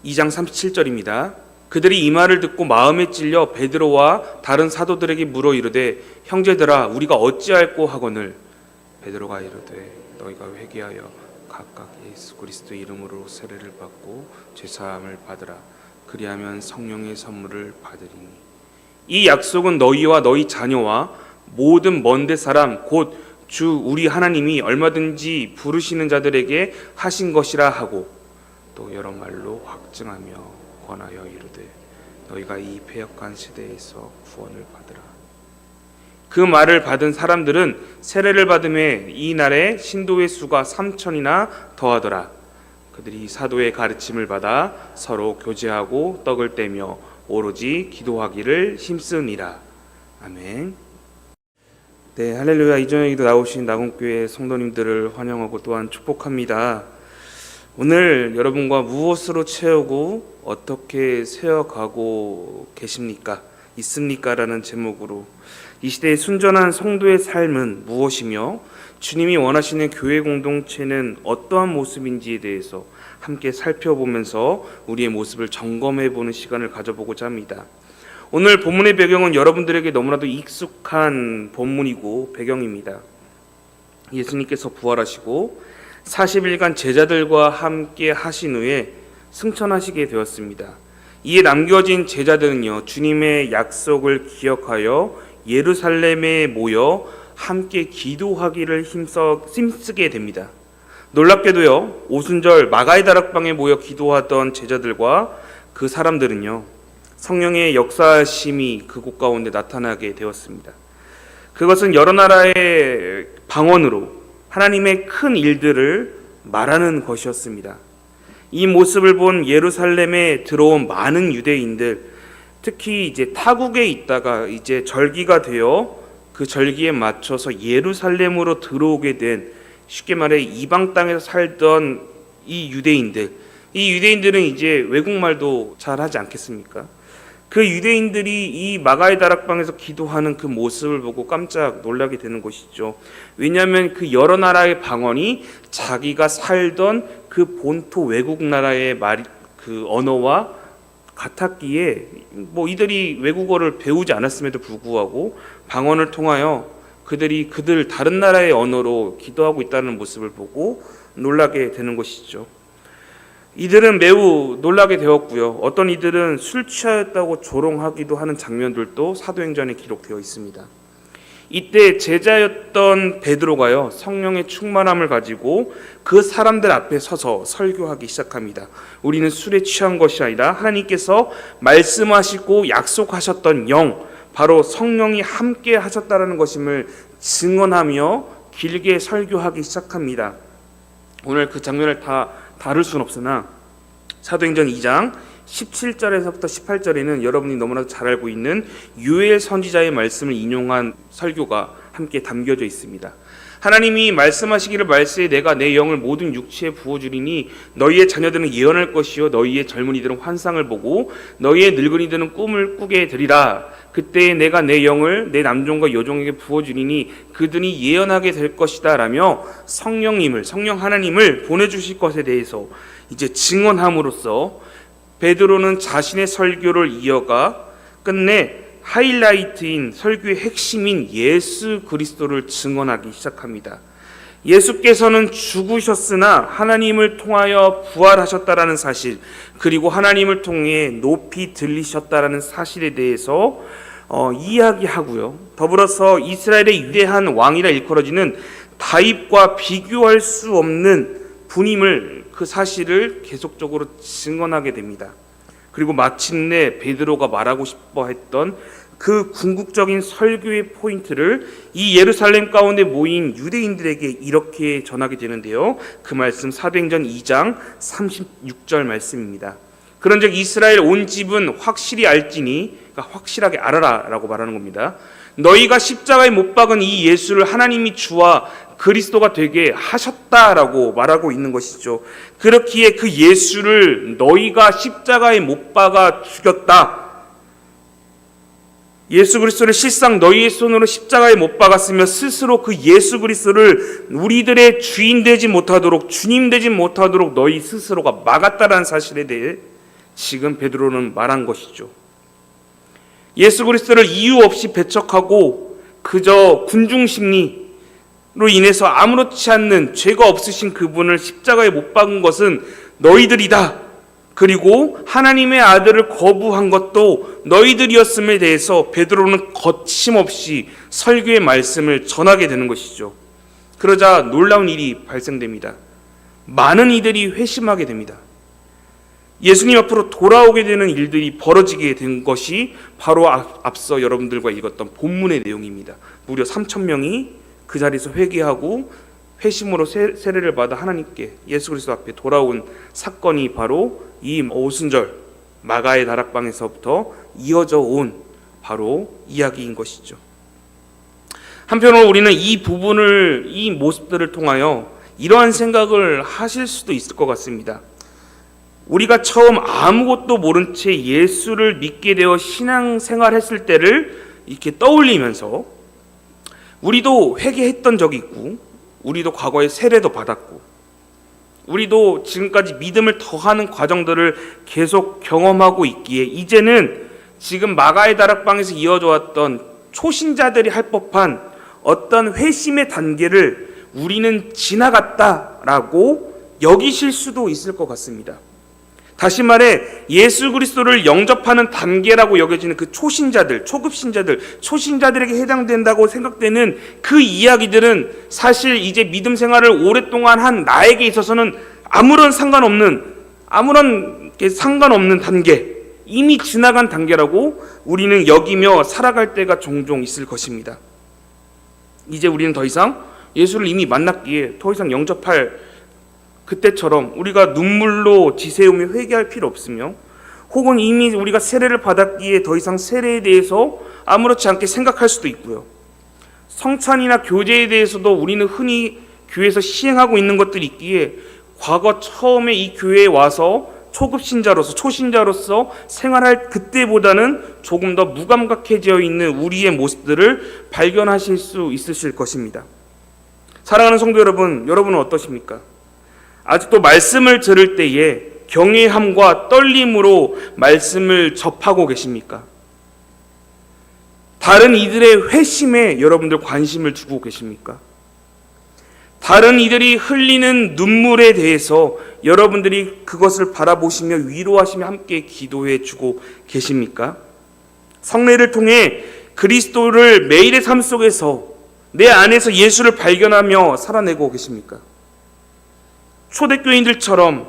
2장 37절입니다. 그들이 이 말을 듣고 마음에 찔려 베드로와 다른 사도들에게 물어 이르되 형제들아 우리가 어찌할꼬 하거늘 베드로가 이르되 너희가 회개하여 각각 예수 그리스도의 이름으로 세례를 받고 죄사함을 받으라. 그리하면 성령의 선물을 받으리니 이 약속은 너희와 너희 자녀와 모든 먼데 사람 곧 주 우리 하나님이 얼마든지 부르시는 자들에게 하신 것이라 하고 또 여러 말로 확증하며 권하여 이르되 너희가 이 패역한 시대에서 구원을 받으라. 그 말을 받은 사람들은 세례를 받음에 이 날에 신도의 수가 3,000이나 더하더라. 그들이 사도의 가르침을 받아 서로 교제하고 떡을 떼며 오로지 기도하기를 힘쓰니라. 아멘. 네, 할렐루야. 이 저녁에도 나오신 나군교회 성도님들을 환영하고 또한 축복합니다. 오늘 여러분과 무엇으로 채우고 어떻게 세워가고 계십니까? 있습니까? 라는 제목으로 이 시대의 순전한 성도의 삶은 무엇이며 주님이 원하시는 교회 공동체는 어떠한 모습인지에 대해서 함께 살펴보면서 우리의 모습을 점검해보는 시간을 가져보고자 합니다. 오늘 본문의 배경은 여러분들에게 너무나도 익숙한 본문이고 배경입니다. 예수님께서 부활하시고 40일간 제자들과 함께 하신 후에 승천하시게 되었습니다. 이에 남겨진 제자들은요, 주님의 약속을 기억하여 예루살렘에 모여 함께 기도하기를 힘쓰게 됩니다. 놀랍게도요, 오순절 마가의 다락방에 모여 기도하던 제자들과 그 사람들은요, 성령의 역사심이 그곳 가운데 나타나게 되었습니다. 그것은 여러 나라의 방언으로 하나님의 큰 일들을 말하는 것이었습니다. 이 모습을 본 예루살렘에 들어온 많은 유대인들, 특히 이제 타국에 있다가 이제 절기가 되어 그 절기에 맞춰서 예루살렘으로 들어오게 된, 쉽게 말해 이방 땅에서 살던 이 유대인들은 이제 외국말도 잘 하지 않겠습니까? 그 유대인들이 이 마가의 다락방에서 기도하는 그 모습을 보고 깜짝 놀라게 되는 것이죠. 왜냐하면 그 여러 나라의 방언이 자기가 살던 그 본토 외국 나라의 그 언어와 같았기에 이들이 외국어를 배우지 않았음에도 불구하고 방언을 통하여 그들 다른 나라의 언어로 기도하고 있다는 모습을 보고 놀라게 되는 것이죠. 이들은 매우 놀라게 되었고요. 어떤 이들은 술 취하였다고 조롱하기도 하는 장면들도 사도행전에 기록되어 있습니다. 이때 제자였던 베드로가요, 성령의 충만함을 가지고 그 사람들 앞에 서서 설교하기 시작합니다. 우리는 술에 취한 것이 아니라 하나님께서 말씀하시고 약속하셨던 영, 바로 성령이 함께 하셨다는 것임을 증언하며 길게 설교하기 시작합니다. 오늘 그 장면을 다 다룰 수는 없으나 사도행전 2장 17절에서부터 18절에는 여러분이 너무나도 잘 알고 있는 요엘 선지자의 말씀을 인용한 설교가 함께 담겨져 있습니다. 하나님이 말씀하시기를 말세에 내가 내 영을 모든 육체에 부어주리니 너희의 자녀들은 예언할 것이요 너희의 젊은이들은 환상을 보고 너희의 늙은이들은 꿈을 꾸게 되리라. 그때에 내가 내 영을 내 남종과 여종에게 부어주리니 그들이 예언하게 될 것이다 라며 성령 하나님을 보내주실 것에 대해서 이제 증언함으로써 베드로는 자신의 설교를 이어가 끝내 하이라이트인 설교의 핵심인 예수 그리스도를 증언하기 시작합니다. 예수께서는 죽으셨으나 하나님을 통하여 부활하셨다라는 사실, 그리고 하나님을 통해 높이 들리셨다라는 사실에 대해서 이야기하고요. 더불어서 이스라엘의 위대한 왕이라 일컬어지는 다윗과 비교할 수 없는 분임을, 그 사실을 계속적으로 증언하게 됩니다. 그리고 마침내 베드로가 말하고 싶어 했던 그 궁극적인 설교의 포인트를 이 예루살렘 가운데 모인 유대인들에게 이렇게 전하게 되는데요. 그 말씀 사도행전 2장 36절 말씀입니다. 그런즉 이스라엘 온 집은 확실히 알지니, 그러니까 확실하게 알아라 라고 말하는 겁니다. 너희가 십자가에 못 박은 이 예수를 하나님이 주와 그리스도가 되게 하셨다라고 말하고 있는 것이죠. 그렇기에 그 예수를 너희가 십자가에 못 박아 죽였다. 예수 그리스도를 실상 너희의 손으로 십자가에 못 박았으며 스스로 그 예수 그리스도를 우리들의 주인 되지 못하도록, 주님 되지 못하도록 너희 스스로가 막았다라는 사실에 대해 지금 베드로는 말한 것이죠. 예수 그리스도를 이유 없이 배척하고 그저 군중심리로 인해서 아무렇지 않는 죄가 없으신 그분을 십자가에 못 박은 것은 너희들이다. 그리고 하나님의 아들을 거부한 것도 너희들이었음에 대해서 베드로는 거침없이 설교의 말씀을 전하게 되는 것이죠. 그러자 놀라운 일이 발생됩니다. 많은 이들이 회심하게 됩니다. 예수님 앞으로 돌아오게 되는 일들이 벌어지게 된 것이 바로 앞서 여러분들과 읽었던 본문의 내용입니다. 무려 3,000명이 그 자리에서 회개하고 회심으로 세례를 받아 하나님께 예수 그리스도 앞에 돌아온 사건이 바로 이 오순절 마가의 다락방에서부터 이어져 온 바로 이야기인 것이죠. 한편으로 우리는 이 부분을, 이 모습들을 통하여 이러한 생각을 하실 수도 있을 것 같습니다. 우리가 처음 아무것도 모른 채 예수를 믿게 되어 신앙생활했을 때를 이렇게 떠올리면서 우리도 회개했던 적이 있고, 우리도 과거에 세례도 받았고, 우리도 지금까지 믿음을 더하는 과정들을 계속 경험하고 있기에 이제는 지금 마가의 다락방에서 이어져 왔던 초신자들이 할 법한 어떤 회심의 단계를 우리는 지나갔다라고 여기실 수도 있을 것 같습니다. 다시 말해 예수 그리스도를 영접하는 단계라고 여겨지는 그 초신자들, 초급신자들, 초신자들에게 해당된다고 생각되는 그 이야기들은 사실 이제 믿음 생활을 오랫동안 한 나에게 있어서는 아무런 상관없는 단계, 이미 지나간 단계라고 우리는 여기며 살아갈 때가 종종 있을 것입니다. 이제 우리는 더 이상 예수를 이미 만났기에 더 이상 영접할 그때처럼 우리가 눈물로 지새우며 회개할 필요 없으며, 혹은 이미 우리가 세례를 받았기에 더 이상 세례에 대해서 아무렇지 않게 생각할 수도 있고요. 성찬이나 교제에 대해서도 우리는 흔히 교회에서 시행하고 있는 것들이 있기에 과거 처음에 이 교회에 와서 초급신자로서, 초신자로서 생활할 그때보다는 조금 더 무감각해져 있는 우리의 모습들을 발견하실 수 있으실 것입니다. 사랑하는 성도 여러분, 여러분은 어떠십니까? 아직도 말씀을 들을 때에 경외함과 떨림으로 말씀을 접하고 계십니까? 다른 이들의 회심에 여러분들 관심을 두고 계십니까? 다른 이들이 흘리는 눈물에 대해서 여러분들이 그것을 바라보시며 위로하시며 함께 기도해 주고 계십니까? 성례를 통해 그리스도를 매일의 삶 속에서 내 안에서 예수를 발견하며 살아내고 계십니까? 초대교인들처럼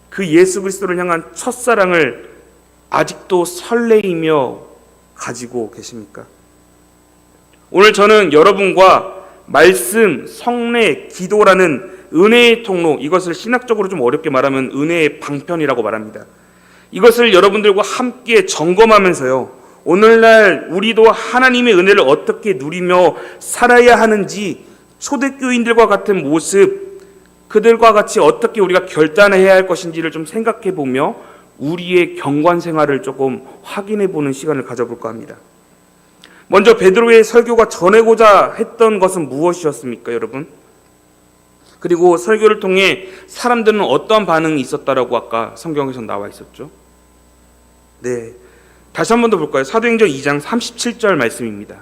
그 예수 그리스도를 향한 첫사랑을 아직도 설레이며 가지고 계십니까? 오늘 저는 여러분과 말씀, 성례, 기도라는 은혜의 통로, 이것을 신학적으로 좀 어렵게 말하면 은혜의 방편이라고 말합니다. 이것을 여러분들과 함께 점검하면서요, 오늘날 우리도 하나님의 은혜를 어떻게 누리며 살아야 하는지, 초대교인들과 같은 모습, 그들과 같이 어떻게 우리가 결단해야 할 것인지를 좀 생각해 보며 우리의 경관 생활을 조금 확인해 보는 시간을 가져볼까 합니다. 먼저 베드로의 설교가 전하고자 했던 것은 무엇이었습니까, 여러분? 그리고 설교를 통해 사람들은 어떠한 반응이 있었다라고 아까 성경에서 나와 있었죠? 네, 다시 한 번 더 볼까요? 사도행전 2장 37절 말씀입니다.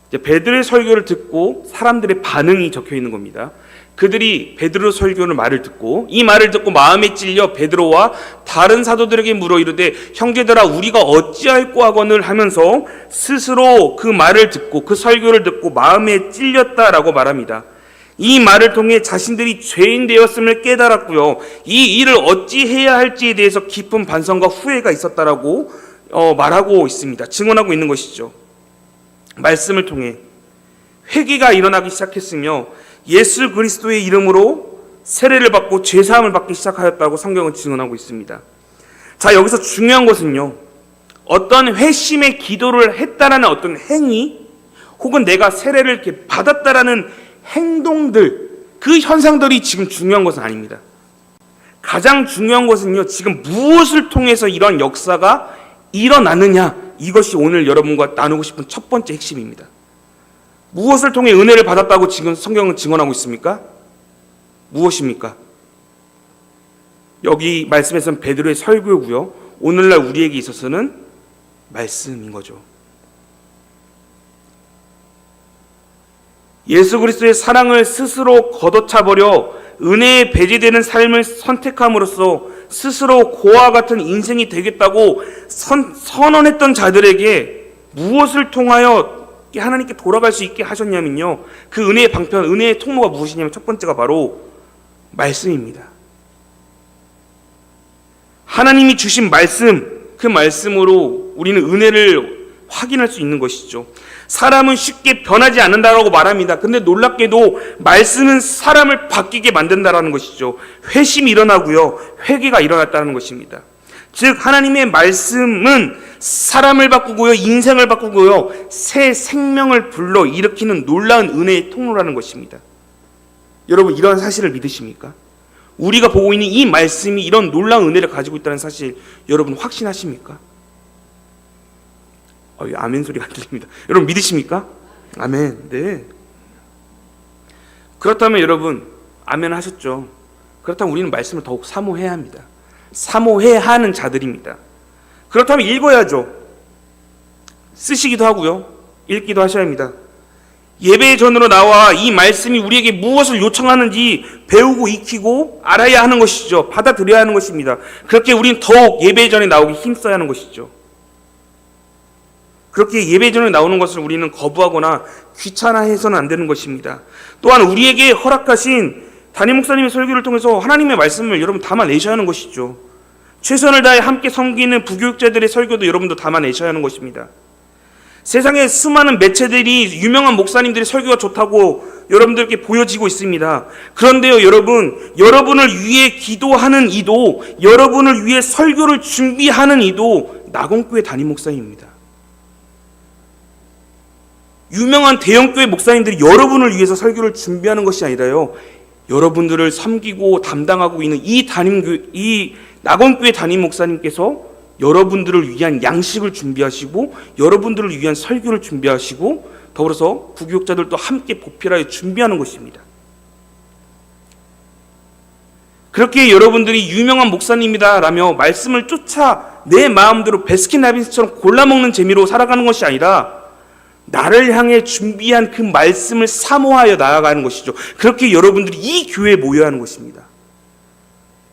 베드로의 설교를 듣고 사람들의 반응이 적혀 있는 겁니다. 그들이 베드로 설교는 말을 듣고, 이 말을 듣고 마음에 찔려 베드로와 다른 사도들에게 물어 이르되 형제들아 우리가 어찌할꼬 하거늘 하면서 스스로 그 말을 듣고 그 설교를 듣고 마음에 찔렸다라고 말합니다. 이 말을 통해 자신들이 죄인 되었음을 깨달았고요, 이 일을 어찌 해야 할지에 대해서 깊은 반성과 후회가 있었다라고 말하고 있습니다. 증언하고 있는 것이죠. 말씀을 통해 회개가 일어나기 시작했으며 예수 그리스도의 이름으로 세례를 받고 죄사함을 받기 시작하였다고 성경은 증언하고 있습니다. 자, 여기서 중요한 것은요, 어떤 회심의 기도를 했다라는 어떤 행위, 혹은 내가 세례를 이렇게 받았다라는 행동들, 그 현상들이 지금 중요한 것은 아닙니다. 가장 중요한 것은요, 지금 무엇을 통해서 이런 역사가 일어나느냐, 이것이 오늘 여러분과 나누고 싶은 첫 번째 핵심입니다. 무엇을 통해 은혜를 받았다고 지금 성경은 증언하고 있습니까? 무엇입니까? 여기 말씀에서는 베드로의 설교고요. 오늘날 우리에게 있어서는 말씀인 거죠. 예수 그리스도의 사랑을 스스로 걷어차버려 은혜에 배제되는 삶을 선택함으로써 스스로 고아와 같은 인생이 되겠다고 선언했던 자들에게 무엇을 통하여 하나님께 돌아갈 수 있게 하셨냐면요, 그 은혜의 방편, 은혜의 통로가 무엇이냐면 첫 번째가 바로 말씀입니다. 하나님이 주신 말씀, 그 말씀으로 우리는 은혜를 확인할 수 있는 것이죠. 사람은 쉽게 변하지 않는다라고 말합니다. 근데 놀랍게도 말씀은 사람을 바뀌게 만든다라는 것이죠. 회심이 일어나고요, 회개가 일어났다는 것입니다. 즉 하나님의 말씀은 사람을 바꾸고요, 인생을 바꾸고요, 새 생명을 불러 일으키는 놀라운 은혜의 통로라는 것입니다. 여러분, 이런 사실을 믿으십니까? 우리가 보고 있는 이 말씀이 이런 놀라운 은혜를 가지고 있다는 사실 여러분 확신하십니까? 아멘 소리가 안 들립니다. 여러분 믿으십니까? 아멘. 네. 그렇다면 여러분 아멘 하셨죠? 그렇다면 우리는 말씀을 더욱 사모해야 합니다. 사모해야 하는 자들입니다. 그렇다면 읽어야죠. 쓰시기도 하고요, 읽기도 하셔야 합니다. 예배 전으로 나와 이 말씀이 우리에게 무엇을 요청하는지 배우고 익히고 알아야 하는 것이죠. 받아들여야 하는 것입니다. 그렇게 우리는 더욱 예배 전에 나오기 힘써야 하는 것이죠. 그렇게 예배 전에 나오는 것을 우리는 거부하거나 귀찮아해서는 안 되는 것입니다. 또한 우리에게 허락하신 담임 목사님의 설교를 통해서 하나님의 말씀을 여러분 담아내셔야 하는 것이죠. 최선을 다해 함께 섬기는 부교육자들의 설교도 여러분도 담아내셔야 하는 것입니다. 세상에 수많은 매체들이 유명한 목사님들의 설교가 좋다고 여러분들께 보여지고 있습니다. 그런데요 여러분, 여러분을 위해 기도하는 이도, 여러분을 위해 설교를 준비하는 이도 낙원교회 담임 목사님입니다. 유명한 대형교회 목사님들이 여러분을 위해서 설교를 준비하는 것이 아니라요, 여러분들을 섬기고 담당하고 있는 이 낙원교회 담임 목사님께서 여러분들을 위한 양식을 준비하시고 여러분들을 위한 설교를 준비하시고 더불어서 부교육자들도 함께 보필하여 준비하는 것입니다. 그렇게 여러분들이 유명한 목사님이다라며 말씀을 쫓아 내 마음대로 베스킨라빈스처럼 골라먹는 재미로 살아가는 것이 아니라 나를 향해 준비한 그 말씀을 사모하여 나아가는 것이죠. 그렇게 여러분들이 이 교회에 모여야 하는 것입니다.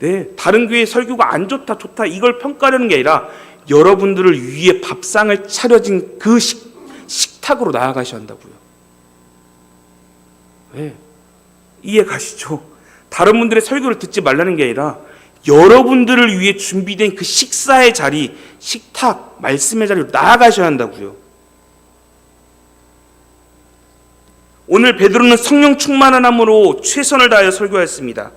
네, 다른 교회 설교가 안 좋다 좋다 이걸 평가하는 게 아니라 여러분들을 위해 밥상을 차려진 그 식탁으로 나아가셔야 한다고요. 네, 이해 가시죠? 다른 분들의 설교를 듣지 말라는 게 아니라 여러분들을 위해 준비된 그 식사의 자리, 식탁, 말씀의 자리로 나아가셔야 한다고요. 오늘 베드로는 성령 충만함으로 최선을 다하여 설교했습니다.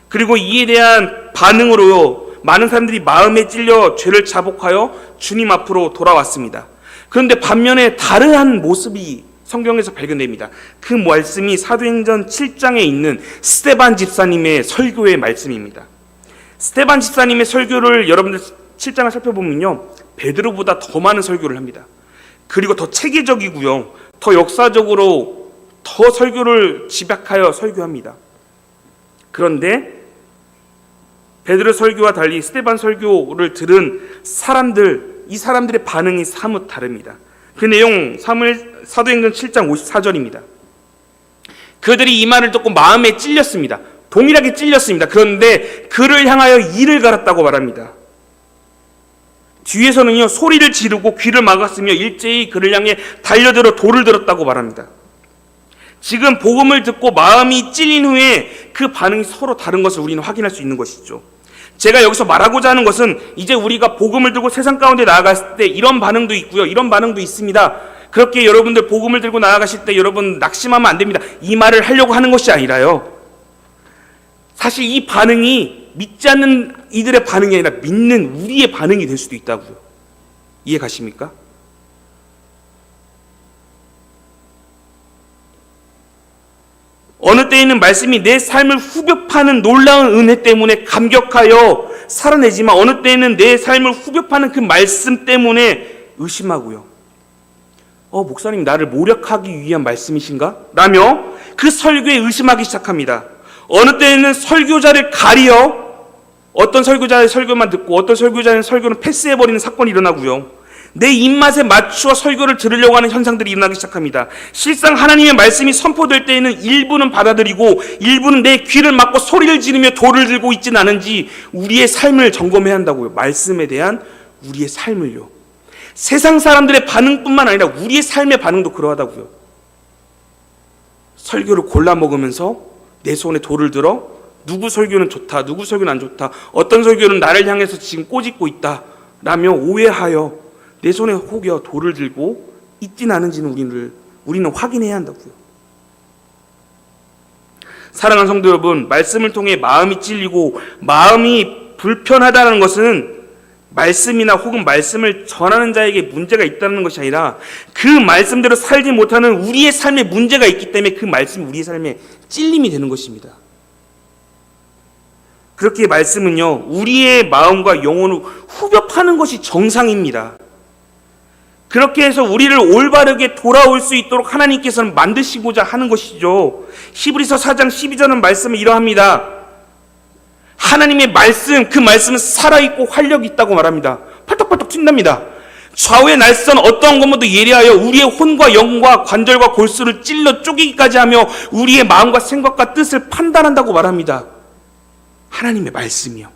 그리고 이에 대한 반응으로요, 많은 사람들이 마음에 찔려 죄를 자복하여 주님 앞으로 돌아왔습니다. 그런데 반면에 다른 모습이 성경에서 발견됩니다. 그 말씀이 사도행전 7장에 있는 스데반 집사님의 설교의 말씀입니다. 스데반 집사님의 설교를 여러분들 7장을 살펴보면요, 베드로보다 더 많은 설교를 합니다. 그리고 더 체계적이고요, 더 역사적으로 더 설교를 집약하여 설교합니다. 그런데 베드로 설교와 달리 스데반 설교를 들은 사람들, 이 사람들의 반응이 사뭇 다릅니다. 그 내용 사도행전 7장 54절입니다. 그들이 이 말을 듣고 마음에 찔렸습니다. 동일하게 찔렸습니다. 그런데 그를 향하여 이를 갈았다고 말합니다. 뒤에서는요, 소리를 지르고 귀를 막았으며 일제히 그를 향해 달려들어 돌을 들었다고 말합니다. 지금 복음을 듣고 마음이 찔린 후에 그 반응이 서로 다른 것을 우리는 확인할 수 있는 것이죠. 제가 여기서 말하고자 하는 것은 이제 우리가 복음을 들고 세상 가운데 나아갔을 때 이런 반응도 있고요, 이런 반응도 있습니다. 그렇게 여러분들 복음을 들고 나아가실 때 여러분 낙심하면 안 됩니다. 이 말을 하려고 하는 것이 아니라요, 사실 이 반응이 믿지 않는 이들의 반응이 아니라 믿는 우리의 반응이 될 수도 있다고요. 이해 가십니까? 어느 때에는 말씀이 내 삶을 후벼 파는 놀라운 은혜 때문에 감격하여 살아내지만 어느 때에는 내 삶을 후벼 파는 그 말씀 때문에 의심하고요, 목사님 나를 모략하기 위한 말씀이신가? 라며 그 설교에 의심하기 시작합니다. 어느 때에는 설교자를 가리어 어떤 설교자의 설교만 듣고 어떤 설교자의 설교는 패스해버리는 사건이 일어나고요. 내 입맛에 맞추어 설교를 들으려고 하는 현상들이 일어나기 시작합니다. 실상 하나님의 말씀이 선포될 때에는 일부는 받아들이고 일부는 내 귀를 막고 소리를 지르며 돌을 들고 있지는 않은지 우리의 삶을 점검해야 한다고요. 말씀에 대한 우리의 삶을요. 세상 사람들의 반응뿐만 아니라 우리의 삶의 반응도 그러하다고요. 설교를 골라 먹으면서 내 손에 돌을 들어 누구 설교는 좋다, 누구 설교는 안 좋다, 어떤 설교는 나를 향해서 지금 꼬집고 있다 라며 오해하여 내 손에 혹여 돌을 들고 있진 않은지는 우리는 확인해야 한다고요. 사랑하는 성도 여러분, 말씀을 통해 마음이 찔리고 마음이 불편하다는 것은 말씀이나 혹은 말씀을 전하는 자에게 문제가 있다는 것이 아니라 그 말씀대로 살지 못하는 우리의 삶에 문제가 있기 때문에 그 말씀이 우리의 삶에 찔림이 되는 것입니다. 그렇게 말씀은요, 우리의 마음과 영혼을 후벼 파는 것이 정상입니다. 그렇게 해서 우리를 올바르게 돌아올 수 있도록 하나님께서는 만드시고자 하는 것이죠. 히브리서 4장 12절은 말씀을 이러합니다. 하나님의 말씀, 그 말씀은 살아있고 활력이 있다고 말합니다. 팔떡팔떡 튄답니다. 좌우의 날선 어떠한 것보다 예리하여 우리의 혼과 영과 관절과 골수를 찔러 쪼개기까지 하며 우리의 마음과 생각과 뜻을 판단한다고 말합니다. 하나님의 말씀이요.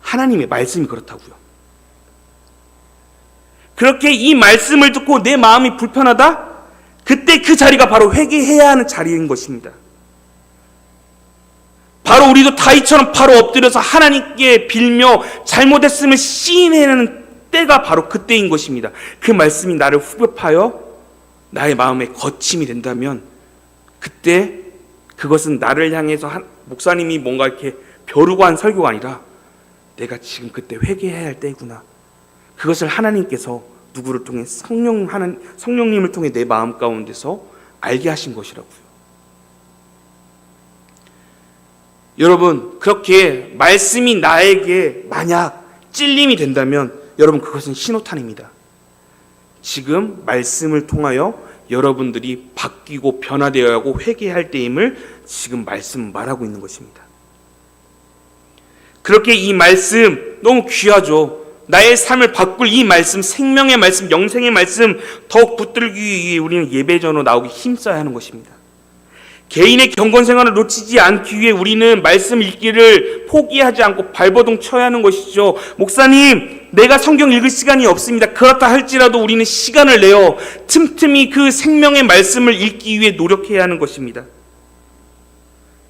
하나님의 말씀이 그렇다고요. 그렇게 이 말씀을 듣고 내 마음이 불편하다? 그때 그 자리가 바로 회개해야 하는 자리인 것입니다. 바로 우리도 다윗처럼 바로 엎드려서 하나님께 빌며 잘못했음을 시인해야 하는 때가 바로 그때인 것입니다. 그 말씀이 나를 후벼파여 나의 마음에 거침이 된다면 그때 그것은 나를 향해서 목사님이 뭔가 이렇게 벼르고 한 설교가 아니라 내가 지금 그때 회개해야 할 때구나. 그것을 하나님께서 누구를 통해 성령님을 통해 내 마음 가운데서 알게 하신 것이라고요. 여러분, 그렇게 말씀이 나에게 만약 찔림이 된다면 여러분 그것은 신호탄입니다. 지금 말씀을 통하여 여러분들이 바뀌고 변화되어야 하고 회개할 때임을 지금 말씀은 말하고 있는 것입니다. 그렇게 이 말씀 너무 귀하죠. 나의 삶을 바꿀 이 말씀, 생명의 말씀, 영생의 말씀 더욱 붙들기 위해 우리는 예배 전으로 나오기 힘써야 하는 것입니다. 개인의 경건 생활을 놓치지 않기 위해 우리는 말씀 읽기를 포기하지 않고 발버둥 쳐야 하는 것이죠. 목사님, 내가 성경 읽을 시간이 없습니다. 그렇다 할지라도 우리는 시간을 내어 틈틈이 그 생명의 말씀을 읽기 위해 노력해야 하는 것입니다.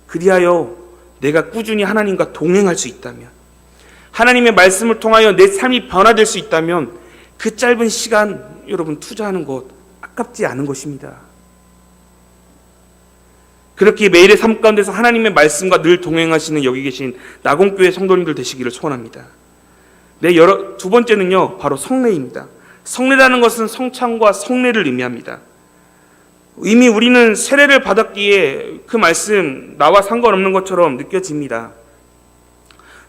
그리하여 내가 꾸준히 하나님과 동행할 수 있다면, 하나님의 말씀을 통하여 내 삶이 변화될 수 있다면 그 짧은 시간 여러분 투자하는 것 아깝지 않은 것입니다. 그렇게 매일의 삶 가운데서 하나님의 말씀과 늘 동행하시는 여기 계신 나공교회 성도님들 되시기를 소원합니다. 두 번째는요, 바로 성례입니다. 성례라는 것은 성찬과 성례를 의미합니다. 이미 우리는 세례를 받았기에 그 말씀 나와 상관없는 것처럼 느껴집니다.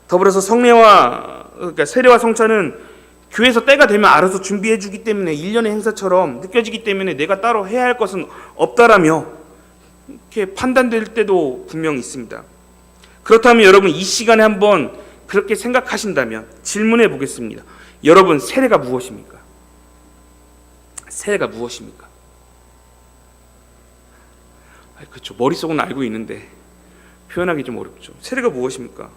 더불어서 그러니까 세례와 성찬은 교회에서 때가 되면 알아서 준비해 주기 때문에 일련의 행사처럼 느껴지기 때문에 내가 따로 해야 할 것은 없다라며 이렇게 판단될 때도 분명히 있습니다. 그렇다면 여러분 이 시간에 한번 그렇게 생각하신다면 질문해 보겠습니다. 여러분, 세례가 무엇입니까? 세례가 무엇입니까? 그렇죠. 머릿속은 알고 있는데 표현하기 좀 어렵죠. 세례가 무엇입니까?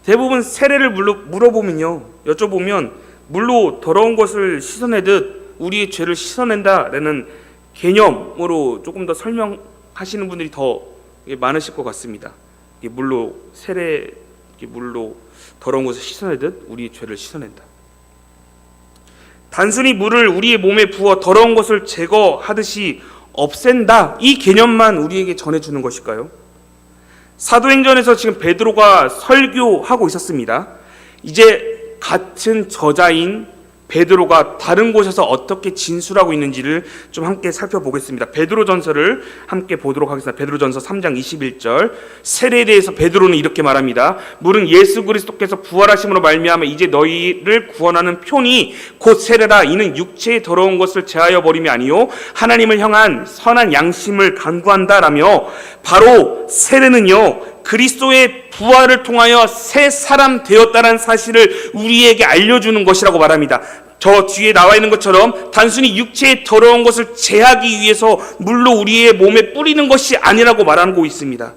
대부분 세례를 물어보면요, 여쭤보면 물로 더러운 것을 씻어내듯 우리의 죄를 씻어낸다라는 개념으로 조금 더 설명하시는 분들이 더 많으실 것 같습니다. 물로 더러운 것을 씻어내듯 우리의 죄를 씻어낸다. 단순히 물을 우리의 몸에 부어 더러운 것을 제거하듯이 없앤다, 이 개념만 우리에게 전해주는 것일까요? 사도행전에서 지금 베드로가 설교하고 있었습니다. 이제 같은 저자인 베드로가 다른 곳에서 어떻게 진술하고 있는지를 좀 함께 살펴보겠습니다. 베드로전서를 함께 보도록 하겠습니다. 베드로전서 3장 21절, 세례에 대해서 베드로는 이렇게 말합니다. 물은 예수 그리스도께서 부활하심으로 말미암아 이제 너희를 구원하는 표니 곧 세례라. 이는 육체의 더러운 것을 제하여 버림이 아니요 하나님을 향한 선한 양심을 간구한다라며, 바로 세례는요 그리스도의 부활을 통하여 새 사람 되었다는 사실을 우리에게 알려주는 것이라고 말합니다. 저 뒤에 나와 있는 것처럼 단순히 육체의 더러운 것을 제하기 위해서 물로 우리의 몸에 뿌리는 것이 아니라고 말하고 있습니다.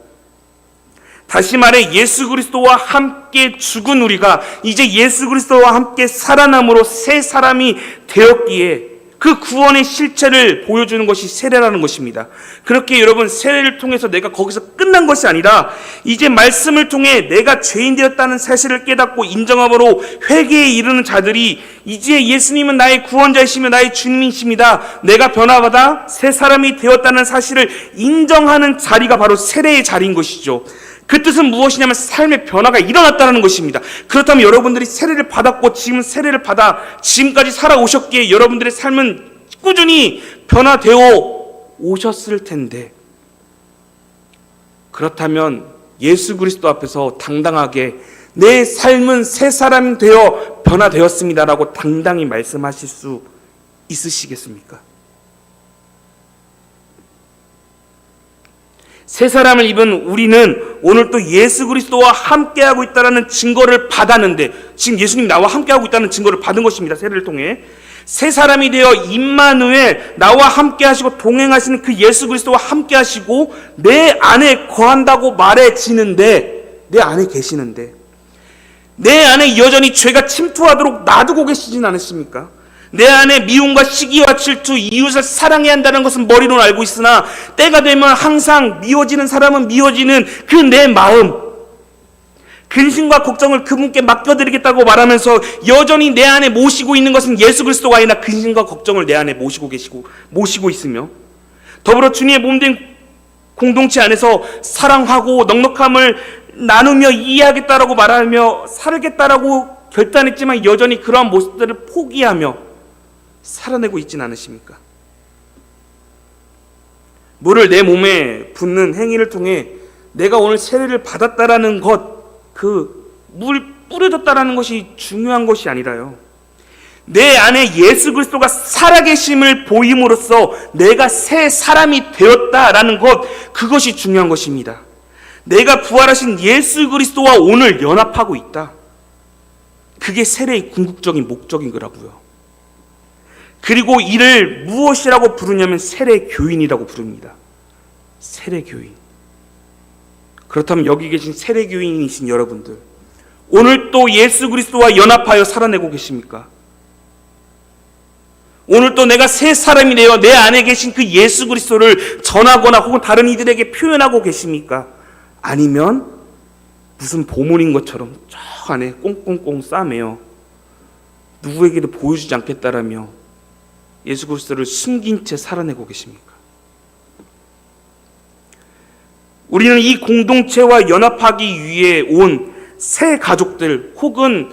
다시 말해 예수 그리스도와 함께 죽은 우리가 이제 예수 그리스도와 함께 살아남으로 새 사람이 되었기에 그 구원의 실체를 보여주는 것이 세례라는 것입니다. 그렇게 여러분, 세례를 통해서 내가 거기서 끝난 것이 아니라 이제 말씀을 통해 내가 죄인 되었다는 사실을 깨닫고 인정함으로 회개에 이르는 자들이 이제 예수님은 나의 구원자이시며 나의 주님이십니다, 내가 변화받아 새 사람이 되었다는 사실을 인정하는 자리가 바로 세례의 자리인 것이죠. 그 뜻은 무엇이냐면 삶의 변화가 일어났다는 것입니다. 그렇다면 여러분들이 세례를 받았고 지금 세례를 받아 지금까지 살아오셨기에 여러분들의 삶은 꾸준히 변화되어 오셨을 텐데, 그렇다면 예수 그리스도 앞에서 당당하게 내 삶은 새 사람이 되어 변화되었습니다라고 당당히 말씀하실 수 있으시겠습니까? 새 사람을 입은 우리는 오늘 또 예수 그리스도와 함께하고 있다는 증거를 받았는데, 지금 예수님 나와 함께하고 있다는 증거를 받은 것입니다. 세례를 통해 새 사람이 되어 임마누엘, 나와 함께하시고 동행하시는 그 예수 그리스도와 함께하시고 내 안에 거한다고 말해지는데, 내 안에 계시는데 내 안에 여전히 죄가 침투하도록 놔두고 계시진 않으십니까? 내 안에 미움과 시기와 질투, 이웃을 사랑해야 한다는 것은 머리로는 알고 있으나 때가 되면 항상 미워지는 사람은 미워지는 그 내 마음, 근심과 걱정을 그분께 맡겨드리겠다고 말하면서 여전히 내 안에 모시고 있는 것은 예수 그리스도가 아니라 근심과 걱정을 내 안에 모시고 있으며, 더불어 주님의 몸된 공동체 안에서 사랑하고 넉넉함을 나누며 이해하겠다라고 말하며 살겠다라고 결단했지만 여전히 그러한 모습들을 포기하며 살아내고 있지는 않으십니까? 물을 내 몸에 붓는 행위를 통해 내가 오늘 세례를 받았다라는 것, 그 물 뿌려졌다라는 것이 중요한 것이 아니라요, 내 안에 예수 그리스도가 살아계심을 보임으로써 내가 새 사람이 되었다라는 것, 그것이 중요한 것입니다. 내가 부활하신 예수 그리스도와 오늘 연합하고 있다. 그게 세례의 궁극적인 목적인 거라고요. 그리고 이를 무엇이라고 부르냐면 세례 교인이라고 부릅니다. 세례 교인. 그렇다면 여기 계신 세례 교인이신 여러분들, 오늘 또 예수 그리스도와 연합하여 살아내고 계십니까? 오늘 또 내가 새 사람이 되어 내 안에 계신 그 예수 그리스도를 전하거나 혹은 다른 이들에게 표현하고 계십니까? 아니면 무슨 보물인 것처럼 저 안에 꽁꽁꽁 싸매어 누구에게도 보여주지 않겠다라며 예수 그리스도를 숨긴 채 살아내고 계십니까? 우리는 이 공동체와 연합하기 위해 온 새 가족들 혹은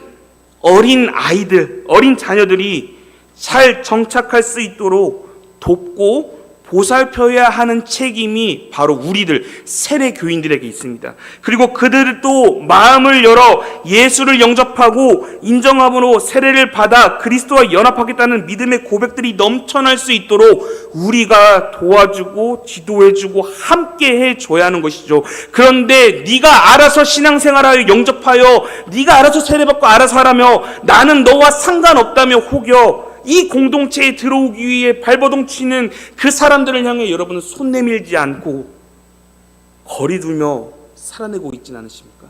어린 아이들, 어린 자녀들이 잘 정착할 수 있도록 돕고 보살펴야 하는 책임이 바로 우리들 세례 교인들에게 있습니다. 그리고 그들도 마음을 열어 예수를 영접하고 인정함으로 세례를 받아 그리스도와 연합하겠다는 믿음의 고백들이 넘쳐날 수 있도록 우리가 도와주고 지도해주고 함께 해줘야 하는 것이죠. 그런데 네가 알아서 신앙생활하여 영접하여 네가 알아서 세례받고 알아서 하라며 나는 너와 상관없다며 혹여 이 공동체에 들어오기 위해 발버둥 치는 그 사람들을 향해 여러분은 손 내밀지 않고 거리 두며 살아내고 있지는 않으십니까?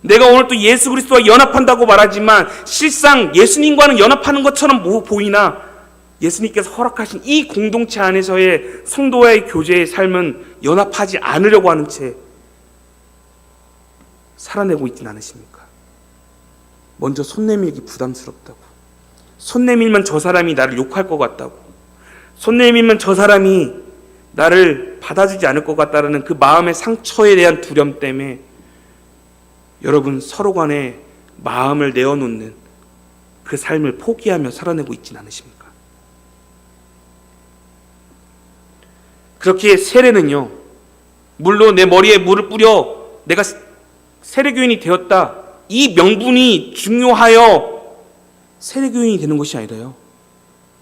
내가 오늘 또 예수 그리스도와 연합한다고 말하지만 실상 예수님과는 연합하는 것처럼 보이나 예수님께서 허락하신 이 공동체 안에서의 성도와의 교제의 삶은 연합하지 않으려고 하는 채 살아내고 있지는 않으십니까? 먼저 손 내밀기 부담스럽다고, 손 내밀면 저 사람이 나를 욕할 것 같다고, 손 내밀면 저 사람이 나를 받아주지 않을 것 같다라는 그 마음의 상처에 대한 두려움 때문에 여러분 서로 간에 마음을 내어놓는 그 삶을 포기하며 살아내고 있지는 않으십니까? 그렇게 세례는요, 물로 내 머리에 물을 뿌려 내가 세례교인이 되었다, 이 명분이 중요하여 세례교인이 되는 것이 아니라요,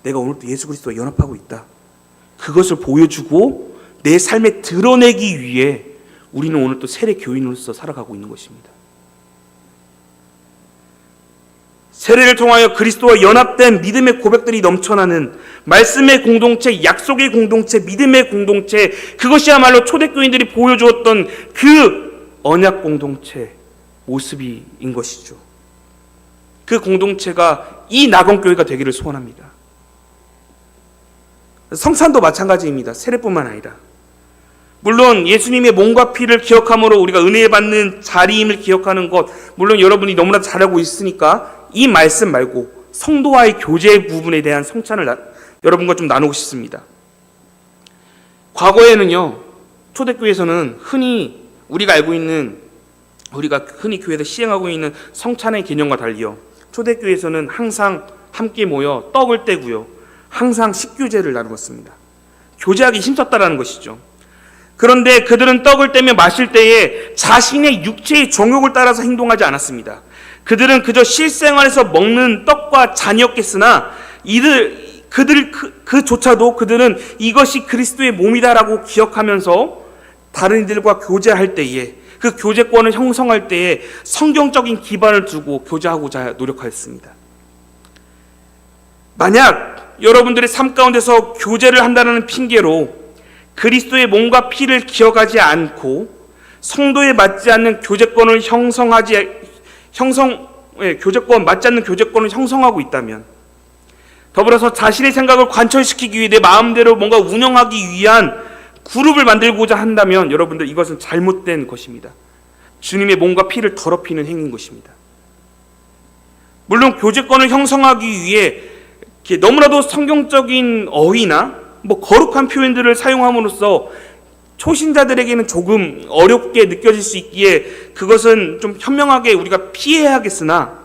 내가 오늘도 예수 그리스도와 연합하고 있다, 그것을 보여주고 내 삶에 드러내기 위해 우리는 오늘 또 세례 교인으로서 살아가고 있는 것입니다. 세례를 통하여 그리스도와 연합된 믿음의 고백들이 넘쳐나는 말씀의 공동체, 약속의 공동체, 믿음의 공동체, 그것이야말로 초대교인들이 보여주었던 그 언약 공동체 모습인 것이죠. 그 공동체가 이 낙원교회가 되기를 소원합니다. 성찬도 마찬가지입니다. 세례뿐만 아니라 물론 예수님의 몸과 피를 기억함으로 우리가 은혜 받는 자리임을 기억하는 것, 물론 여러분이 너무나 잘 알고 있으니까 이 말씀 말고 성도와의 교제 부분에 대한 성찬을 여러분과 좀 나누고 싶습니다. 과거에는요, 초대교회에서는 흔히 우리가 알고 있는, 우리가 흔히 교회에서 시행하고 있는 성찬의 개념과 달리요, 초대교회에서는 항상 함께 모여 떡을 떼고요, 항상 식교제를 나누었습니다. 교제하기 힘썼다라는 것이죠. 그런데 그들은 떡을 떼며 마실 때에 자신의 육체의 정욕을 따라서 행동하지 않았습니다. 그들은 그저 실생활에서 먹는 떡과 잔이었겠으나 그조차도 그들은 이것이 그리스도의 몸이다라고 기억하면서 다른 이들과 교제할 때에, 그 교제권을 형성할 때에 성경적인 기반을 두고 교제하고자 노력하였습니다. 만약 여러분들의 삶 가운데서 교제를 한다는 핑계로 그리스도의 몸과 피를 기억하지 않고 성도에 맞지 않는 교제권을 맞지 않는 교제권을 형성하고 있다면, 더불어서 자신의 생각을 관철시키기 위해 내 마음대로 뭔가 운영하기 위한 그룹을 만들고자 한다면 여러분들 이것은 잘못된 것입니다. 주님의 몸과 피를 더럽히는 행위인 것입니다. 물론 교제권을 형성하기 위해 너무나도 성경적인 어휘나 거룩한 표현들을 사용함으로써 초신자들에게는 조금 어렵게 느껴질 수 있기에 그것은 좀 현명하게 우리가 피해야겠으나,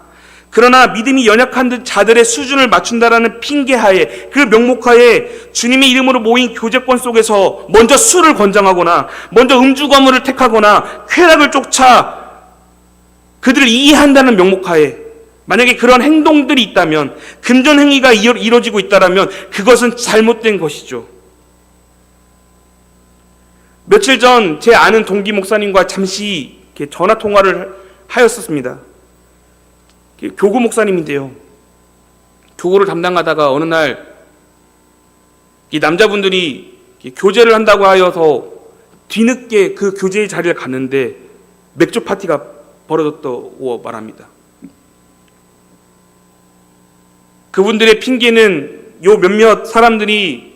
그러나 믿음이 연약한 자들의 수준을 맞춘다라는 핑계하에, 그 명목하에 주님의 이름으로 모인 교제권 속에서 먼저 술을 권장하거나 먼저 음주 가무를 택하거나 쾌락을 쫓아 그들을 이해한다는 명목하에 만약에 그런 행동들이 있다면, 금전 행위가 이루어지고 있다면 그것은 잘못된 것이죠. 며칠 전 제 아는 동기 목사님과 잠시 전화 통화를 하였었습니다. 교구 목사님인데요, 교구를 담당하다가 어느 날 이 남자분들이 교제를 한다고 하여서 뒤늦게 그 교제의 자리를 갔는데 맥주 파티가 벌어졌다고 말합니다. 그분들의 핑계는 요 몇몇 사람들이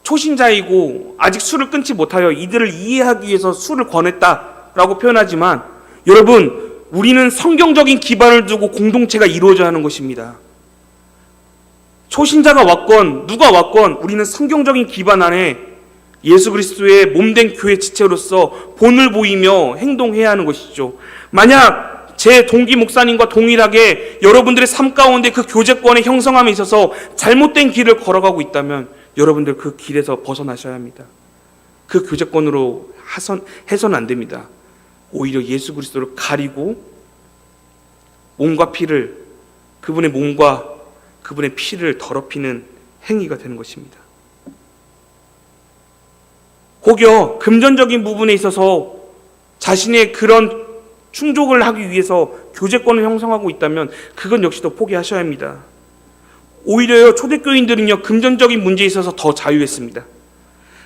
초신자이고 아직 술을 끊지 못하여 이들을 이해하기 위해서 술을 권했다라고 표현하지만, 여러분, 우리는 성경적인 기반을 두고 공동체가 이루어져야 하는 것입니다. 초신자가 왔건 누가 왔건 우리는 성경적인 기반 안에 예수 그리스도의 몸된 교회 지체로서 본을 보이며 행동해야 하는 것이죠. 만약 제 동기 목사님과 동일하게 여러분들의 삶 가운데 그 교제권의 형성함에 있어서 잘못된 길을 걸어가고 있다면 여러분들 그 길에서 벗어나셔야 합니다. 그 교제권으로 해서는 안 됩니다. 오히려 예수 그리스도를 가리고 몸과 피를, 그분의 몸과 그분의 피를 더럽히는 행위가 되는 것입니다. 혹여 금전적인 부분에 있어서 자신의 그런 충족을 하기 위해서 교제권을 형성하고 있다면 그건 역시도 포기하셔야 합니다. 오히려 초대교인들은요, 금전적인 문제에 있어서 더 자유했습니다.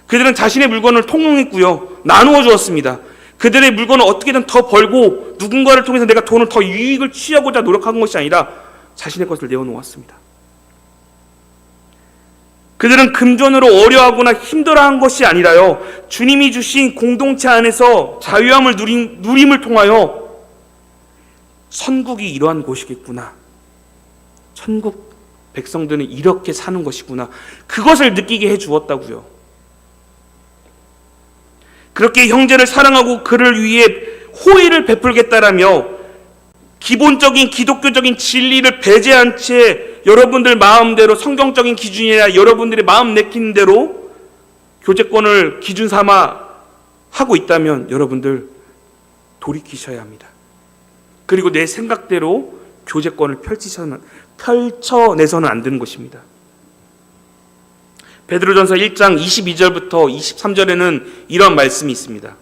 그들은 자신의 물건을 통용했고요, 나누어 주었습니다. 그들의 물건을 어떻게든 더 벌고 누군가를 통해서 내가 돈을 더 유익을 취하고자 노력한 것이 아니라 자신의 것을 내어놓았습니다. 그들은 금전으로 어려워하거나 힘들어한 것이 아니라요, 주님이 주신 공동체 안에서 자유함을 누림을 통하여 천국이 이러한 곳이겠구나, 천국 백성들은 이렇게 사는 것이구나, 그것을 느끼게 해주었다고요. 그렇게 형제를 사랑하고 그를 위해 호의를 베풀겠다라며 기본적인 기독교적인 진리를 배제한 채 여러분들 마음대로 성경적인 기준이 아니라 여러분들의 마음 내키는 대로 교제권을 기준 삼아 하고 있다면 여러분들 돌이키셔야 합니다. 그리고 내 생각대로 교제권을 펼쳐내서는 안 되는 것입니다. 베드로전서 1장 22절부터 23절에는 이런 말씀이 있습니다.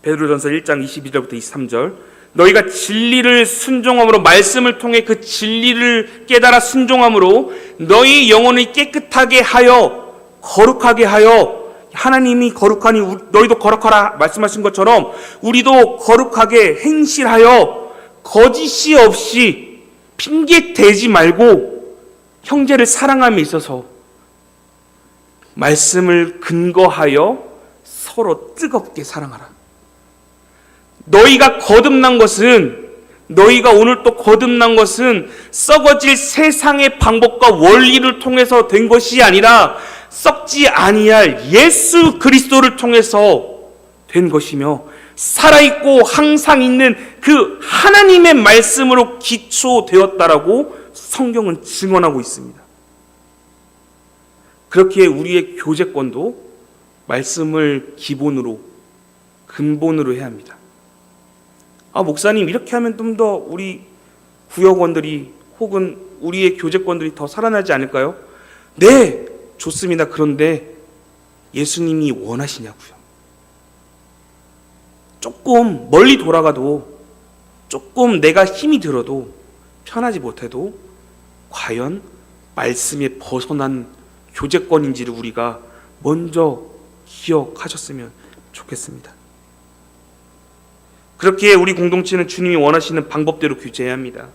베드로전서 1장 22절부터 23절. 너희가 진리를 순종함으로, 말씀을 통해 그 진리를 깨달아 순종함으로 너희 영혼을 깨끗하게 하여 거룩하게 하여, 하나님이 거룩하니 너희도 거룩하라 말씀하신 것처럼 우리도 거룩하게 행실하여 거짓이 없이 핑계 대지 말고 형제를 사랑함에 있어서 말씀을 근거하여 서로 뜨겁게 사랑하라. 너희가 거듭난 것은, 너희가 오늘 또 거듭난 것은 썩어질 세상의 방법과 원리를 통해서 된 것이 아니라 썩지 아니할 예수 그리스도를 통해서 된 것이며, 살아있고 항상 있는 그 하나님의 말씀으로 기초되었다라고 성경은 증언하고 있습니다. 그렇기에 우리의 교제권도 말씀을 기본으로, 근본으로 해야 합니다. 목사님, 이렇게 하면 좀 더 우리 구역원들이 혹은 우리의 교제권들이 더 살아나지 않을까요? 네, 좋습니다. 그런데 예수님이 원하시냐고요. 조금 멀리 돌아가도, 조금 내가 힘이 들어도, 편하지 못해도 과연 말씀에 벗어난 교제권인지를 우리가 먼저 기억하셨으면 좋겠습니다. 그렇게 우리 공동체는 주님이 원하시는 방법대로 교제해야 합니다.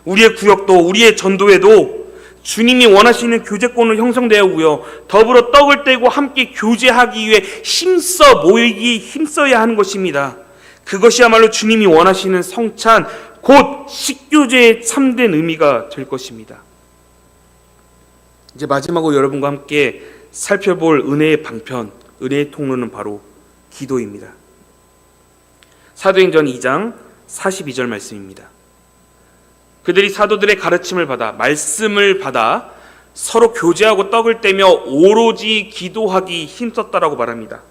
우리의 구역도, 우리의 전도회도 주님이 원하시는 교제권을 형성되어 오고요, 더불어 떡을 떼고 함께 교제하기 위해 힘써야 하는 것입니다. 그것이야말로 주님이 원하시는 성찬, 곧 식교제의 참된 의미가 될 것입니다. 이제 마지막으로 여러분과 함께 살펴볼 은혜의 방편, 은혜의 통로는 바로 기도입니다. 사도행전 2장 42절 말씀입니다. 그들이 사도들의 가르침을 받아, 말씀을 받아 서로 교제하고 떡을 떼며 오로지 기도하기 힘썼다라고 말합니다.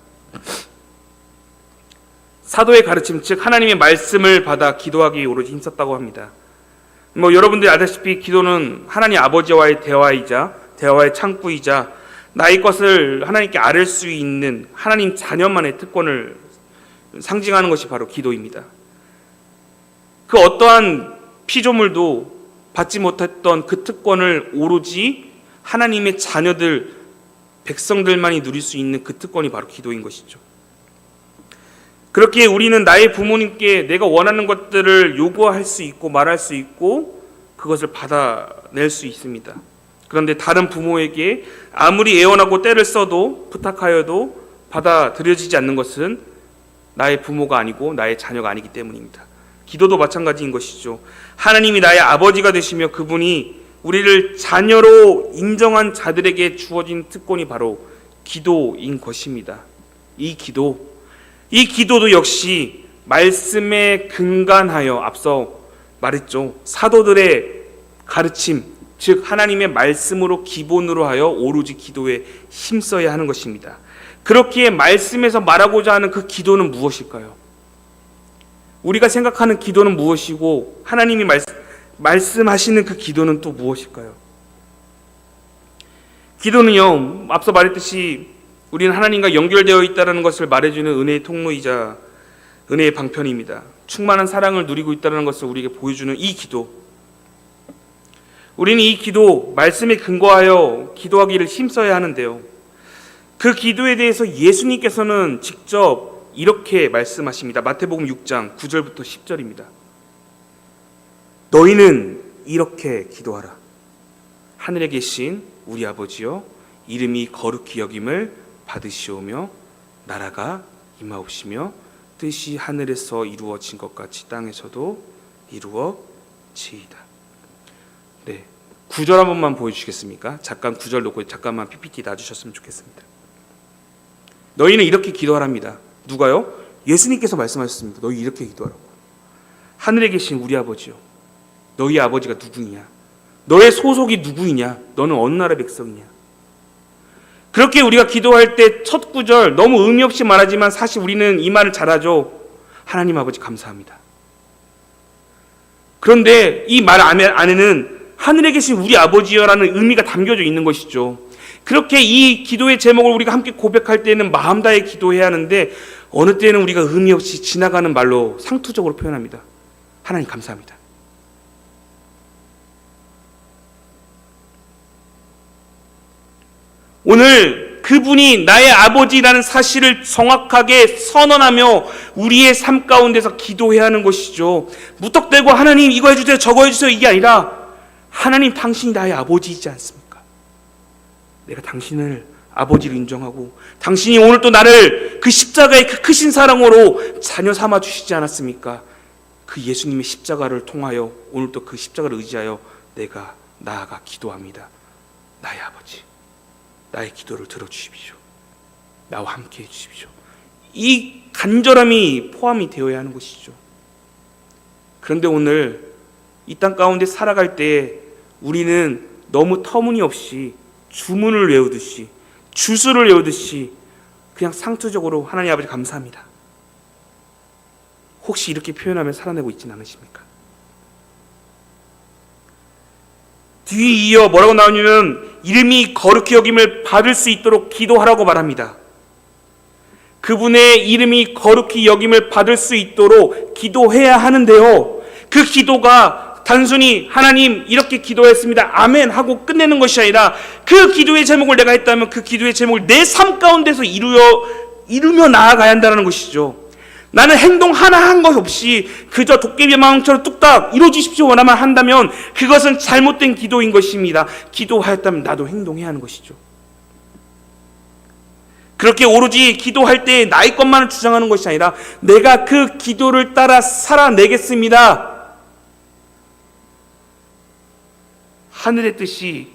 사도의 가르침, 즉 하나님의 말씀을 받아 기도하기 오로지 힘썼다고 합니다. 여러분들이 아다시피 기도는 하나님 아버지와의 대화의 창구이자 나의 것을 하나님께 아뢰 수 있는 하나님 자녀만의 특권을 상징하는 것이 바로 기도입니다. 그 어떠한 피조물도 받지 못했던 그 특권을 오로지 하나님의 자녀들, 백성들만이 누릴 수 있는 그 특권이 바로 기도인 것이죠. 그렇게 우리는 나의 부모님께 내가 원하는 것들을 요구할 수 있고 말할 수 있고 그것을 받아낼 수 있습니다. 그런데 다른 부모에게 아무리 애원하고 떼를 써도, 부탁하여도 받아들여지지 않는 것은 나의 부모가 아니고 나의 자녀가 아니기 때문입니다. 기도도 마찬가지인 것이죠. 하나님이 나의 아버지가 되시며 그분이 우리를 자녀로 인정한 자들에게 주어진 특권이 바로 기도인 것입니다. 이 기도도 역시 말씀에 근간하여, 앞서 말했죠, 사도들의 가르침, 즉 하나님의 말씀으로 기본으로 하여 오로지 기도에 힘써야 하는 것입니다. 그렇기에 말씀에서 말하고자 하는 그 기도는 무엇일까요? 우리가 생각하는 기도는 무엇이고 하나님이 말씀하시는 그 기도는 또 무엇일까요? 기도는요, 앞서 말했듯이 우리는 하나님과 연결되어 있다는 것을 말해주는 은혜의 통로이자 은혜의 방편입니다. 충만한 사랑을 누리고 있다는 것을 우리에게 보여주는 이 기도, 우리는 이 기도, 말씀에 근거하여 기도하기를 힘써야 하는데요, 그 기도에 대해서 예수님께서는 직접 이렇게 말씀하십니다. 마태복음 6장 9절부터 10절입니다. 너희는 이렇게 기도하라. 하늘에 계신 우리 아버지여, 이름이 거룩히 여김을 받으시오며 나라가 임하옵시며 뜻이 하늘에서 이루어진 것 같이 땅에서도 이루어지이다. 네, 9절 한 번만 보여주시겠습니까? 잠깐 9절 놓고 잠깐만 PPT 놔주셨으면 좋겠습니다. 너희는 이렇게 기도하랍니다. 누가요? 예수님께서 말씀하셨습니다. 너희 이렇게 기도하라고. 하늘에 계신 우리 아버지요, 너희 아버지가 누구냐? 너의 소속이 누구이냐? 너는 어느 나라 백성이냐? 그렇게 우리가 기도할 때 첫 구절 너무 의미 없이 말하지만 사실 우리는 이 말을 잘하죠. 하나님 아버지 감사합니다. 그런데 이 말 안에는 하늘에 계신 우리 아버지여라는 의미가 담겨져 있는 것이죠. 그렇게 이 기도의 제목을 우리가 함께 고백할 때는 마음 다해 기도해야 하는데 어느 때는 우리가 의미 없이 지나가는 말로 상투적으로 표현합니다. 하나님 감사합니다. 오늘 그분이 나의 아버지라는 사실을 정확하게 선언하며 우리의 삶 가운데서 기도해야 하는 것이죠. 무턱대고 하나님 이거 해주세요 저거 해주세요 이게 아니라 하나님 당신이 나의 아버지이지 않습니까? 내가 당신을 아버지를 인정하고 당신이 오늘 또 나를 그 십자가의 그 크신 사랑으로 자녀 삼아 주시지 않았습니까? 그 예수님의 십자가를 통하여 오늘 또 그 십자가를 의지하여 내가 나아가 기도합니다. 나의 아버지, 나의 기도를 들어주십시오. 나와 함께 해주십시오. 이 간절함이 포함이 되어야 하는 것이죠. 그런데 오늘 이 땅 가운데 살아갈 때 우리는 너무 터무니없이 주문을 외우듯이 주수를 외우듯이 그냥 상투적으로 하나님 아버지 감사합니다. 혹시 이렇게 표현하면 살아내고 있지는 않으십니까? 뒤에 이어 뭐라고 나오냐면 이름이 거룩히 여김을 받을 수 있도록 기도하라고 말합니다. 그분의 이름이 거룩히 여김을 받을 수 있도록 기도해야 하는데요, 그 기도가 단순히 하나님 이렇게 기도했습니다 아멘 하고 끝내는 것이 아니라 그 기도의 제목을 내가 했다면 그 기도의 제목을 내 삶 가운데서 이루며 나아가야 한다는 것이죠. 나는 행동 하나 한 것 없이 그저 도깨비 마음처럼 뚝딱 이루어주십시오 원하만 한다면 그것은 잘못된 기도인 것입니다. 기도하였다면 나도 행동해야 하는 것이죠. 그렇게 오로지 기도할 때 나의 것만을 주장하는 것이 아니라 내가 그 기도를 따라 살아내겠습니다. 하늘의 뜻이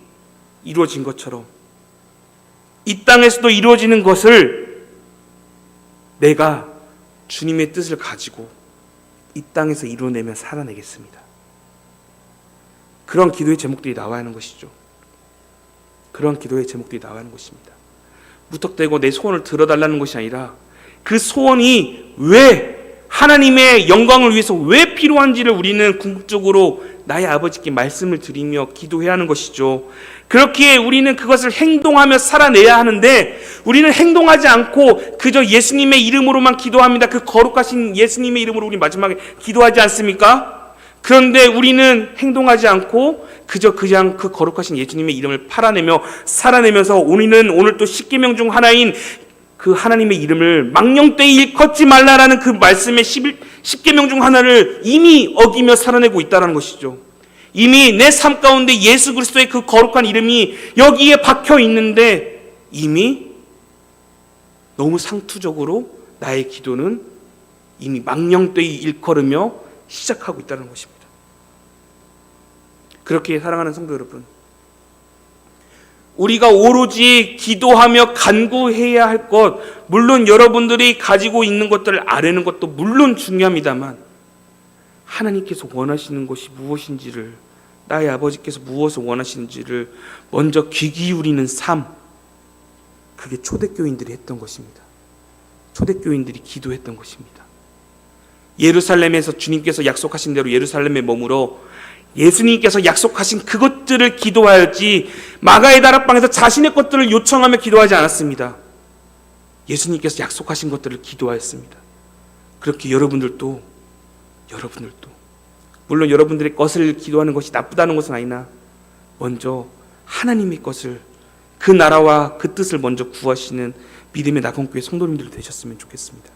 이루어진 것처럼 이 땅에서도 이루어지는 것을 내가 주님의 뜻을 가지고 이 땅에서 이루어내며 살아내겠습니다. 그런 기도의 제목들이 나와야 하는 것이죠. 그런 기도의 제목들이 나와야 하는 것입니다. 무턱대고 내 소원을 들어달라는 것이 아니라 그 소원이 왜 하나님의 영광을 위해서 왜 필요한지를 우리는 궁극적으로 나의 아버지께 말씀을 드리며 기도해야 하는 것이죠. 그렇게 우리는 그것을 행동하며 살아내야 하는데 우리는 행동하지 않고 그저 예수님의 이름으로만 기도합니다. 그 거룩하신 예수님의 이름으로 우리 마지막에 기도하지 않습니까? 그런데 우리는 행동하지 않고 그냥 그 거룩하신 예수님의 이름을 팔아내며 살아내면서 우리는 오늘 또 십계명 중 하나인 그 하나님의 이름을 망령되이 일컫지 말라라는 그 말씀의 10계명 중 하나를 이미 어기며 살아내고 있다는 것이죠. 이미 내 삶 가운데 예수 그리스도의 그 거룩한 이름이 여기에 박혀 있는데 이미 너무 상투적으로 나의 기도는 이미 망령되이 일컬으며 시작하고 있다는 것입니다. 그렇게 사랑하는 성도 여러분, 우리가 오로지 기도하며 간구해야 할 것, 물론 여러분들이 가지고 있는 것들을 아뢰는 것도 물론 중요합니다만 하나님께서 원하시는 것이 무엇인지를, 나의 아버지께서 무엇을 원하시는지를 먼저 귀 기울이는 삶, 그게 초대교인들이 했던 것입니다. 초대교인들이 기도했던 것입니다. 예루살렘에서 주님께서 약속하신 대로 예루살렘에 머물어 예수님께서 약속하신 그것들을 기도하였지 마가의 다락방에서 자신의 것들을 요청하며 기도하지 않았습니다. 예수님께서 약속하신 것들을 기도하였습니다. 그렇게 여러분들도 물론 여러분들의 것을 기도하는 것이 나쁘다는 것은 아니나 먼저 하나님의 것을, 그 나라와 그 뜻을 먼저 구하시는 믿음의 낙원교회 성도님들 되셨으면 좋겠습니다.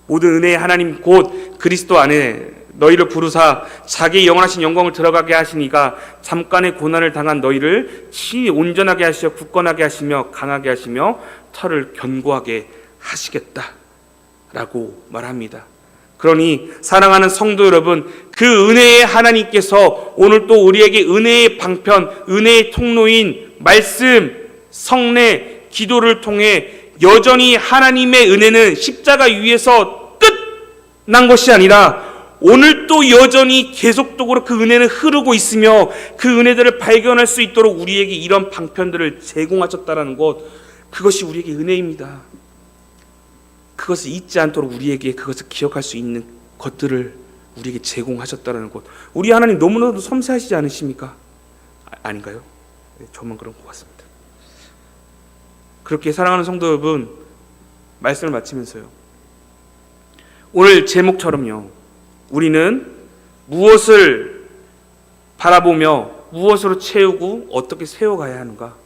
모든 은혜의 하나님 곧 그리스도 안에 너희를 부르사 자기의 영원하신 영광을 들어가게 하시니가 잠깐의 고난을 당한 너희를 친히 온전하게 하시어 굳건하게 하시며 강하게 하시며 털을 견고하게 하시겠다 라고 말합니다. 그러니 사랑하는 성도 여러분, 그 은혜의 하나님께서 오늘 또 우리에게 은혜의 방편, 은혜의 통로인 말씀, 성례, 기도를 통해 여전히 하나님의 은혜는 십자가 위에서 끝난 것이 아니라 오늘 또 여전히 계속적으로 그 은혜는 흐르고 있으며 그 은혜들을 발견할 수 있도록 우리에게 이런 방편들을 제공하셨다는 것, 그것이 우리에게 은혜입니다. 그것을 잊지 않도록 우리에게 그것을 기억할 수 있는 것들을 우리에게 제공하셨다는 것, 우리 하나님 너무나도 섬세하시지 않으십니까? 아닌가요? 저만 그런 것 같습니다. 그렇게 사랑하는 성도 여러분, 말씀을 마치면서요, 오늘 제목처럼요, 우리는 무엇을 바라보며 무엇으로 채우고 어떻게 세워가야 하는가?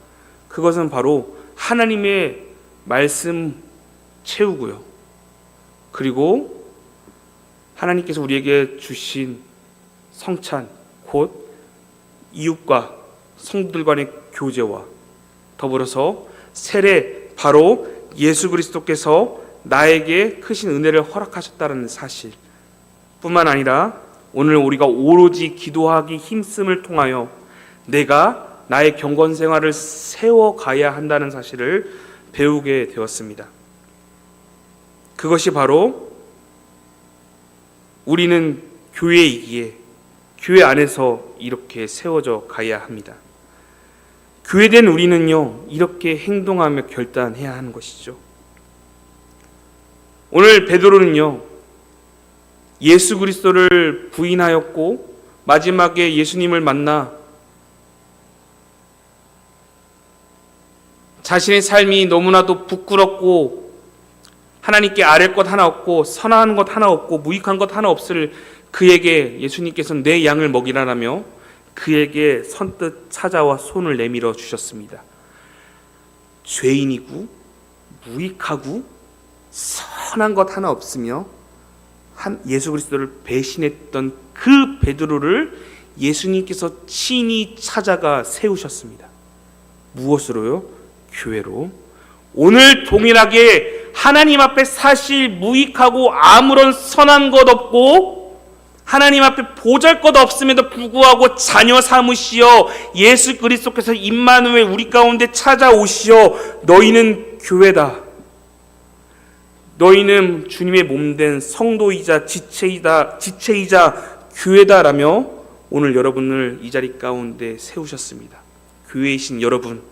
그것은 바로 하나님의 말씀 채우고요, 그리고 하나님께서 우리에게 주신 성찬, 곧 이웃과 성도들 간의 교제와 더불어서 세례, 바로 예수 그리스도께서 나에게 크신 은혜를 허락하셨다는 사실 뿐만 아니라 오늘 우리가 오로지 기도하기 힘씀을 통하여 내가 나의 경건 생활을 세워가야 한다는 사실을 배우게 되었습니다. 그것이 바로 우리는 교회이기에 교회 안에서 이렇게 세워져 가야 합니다. 교회된 우리는요, 이렇게 행동하며 결단해야 하는 것이죠. 오늘 베드로는요, 예수 그리스도를 부인하였고 마지막에 예수님을 만나 자신의 삶이 너무나도 부끄럽고 하나님께 아랠 것 하나 없고 선한 것 하나 없고 무익한 것 하나 없을 그에게 예수님께서는 내 양을 먹이라라며 그에게 선뜻 찾아와 손을 내밀어 주셨습니다. 죄인이고 무익하고 선한 것 하나 없으며 예수 그리스도를 배신했던 그 베드로를 예수님께서 친히 찾아가 세우셨습니다. 무엇으로요? 교회로. 오늘 동일하게 하나님 앞에 사실 무익하고 아무런 선한 것 없고 하나님 앞에 보잘것 없음에도 불구하고 자녀 삼으시어 예수 그리스도께서 임마누엘 우리 가운데 찾아오시어 너희는 교회다. 너희는 주님의 몸된 성도이자 지체이자 교회다라며 오늘 여러분을 이 자리 가운데 세우셨습니다. 교회이신 여러분,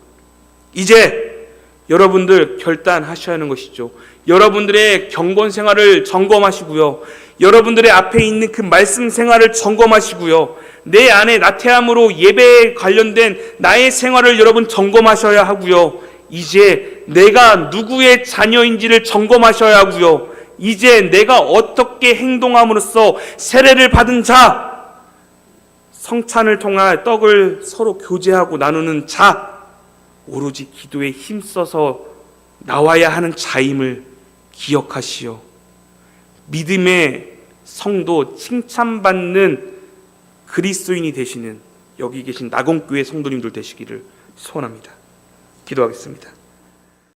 이제 여러분들 결단하셔야 하는 것이죠. 여러분들의 경건 생활을 점검하시고요, 여러분들의 앞에 있는 그 말씀 생활을 점검하시고요, 내 안에 나태함으로 예배에 관련된 나의 생활을 여러분 점검하셔야 하고요, 이제 내가 누구의 자녀인지를 점검하셔야 하고요, 이제 내가 어떻게 행동함으로써 세례를 받은 자, 성찬을 통한 떡을 서로 교제하고 나누는 자, 오로지 기도에 힘써서 나와야 하는 자임을 기억하시오. 믿음의 성도, 칭찬받는 그리스도인이 되시는 여기 계신 낙원교회 성도님들 되시기를 소원합니다. 기도하겠습니다.